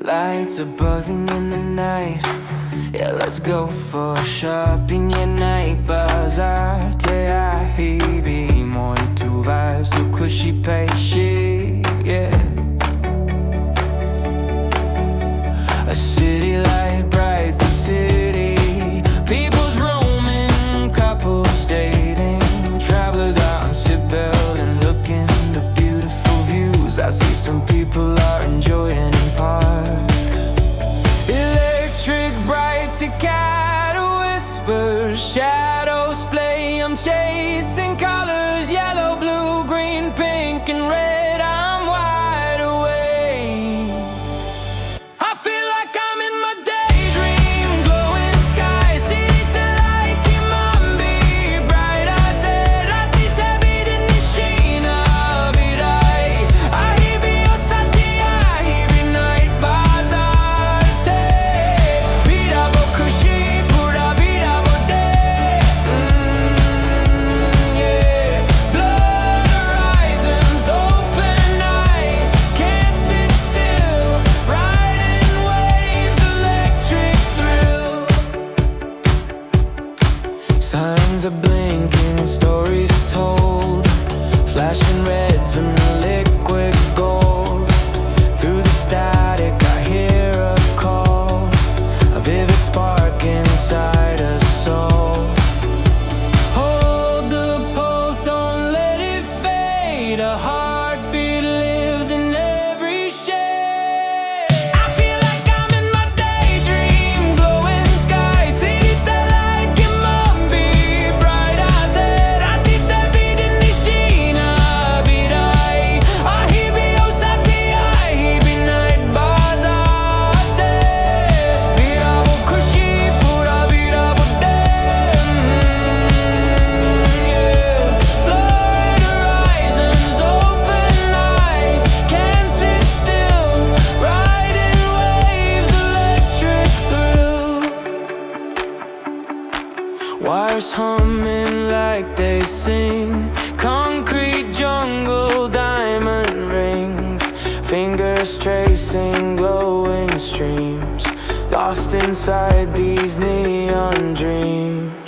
Lights are buzzing in the night. Yeah, let's go for shopping, yeah, night bazaar. Teahibi, moi tu vibes, Vedukho Shijo, yeah. A city light brights the city. People's roaming, couples dating, travelers out on seatbelt and looking at beautiful views. I see some people are enjoying in park. Electric bright cicada whispers, shadows play. I'm chasing colors, yellow, blue, green, pink, and red. I'm wide awake. I feel like I'm in my daydream. Glowing sky, city light, kimambi. Bright eyes, ratite bidin nishina birai. Ahibi osati, ahibi night bazarte. Bida bokushi, pura bida bode. Yeah. Blood horizons, open eyes. Can't sit still. Riding waves, electric thrill. Signs are blinking, stories told. Flashing reds and liquid gold. Through the static I hear a call, a vivid spark inside a soul. Hold the pulse, don't let it fade. A heartbeat lives in every shade. I feel like I'm in my daydream. Glowing sky, city light, kimambi. Bright eyes, ratite bidin nishina birai. Ahibi osati, ahibi night bazarte. Bida bokushi, pura bida bode. Yeah. Blurred horizons, open eyes. Can't sit still. Riding waves, electric thrill. Wires humming like they sing. Concrete jungle, diamond rings. Fingers tracing glowing streams. Lost inside these neon dreams.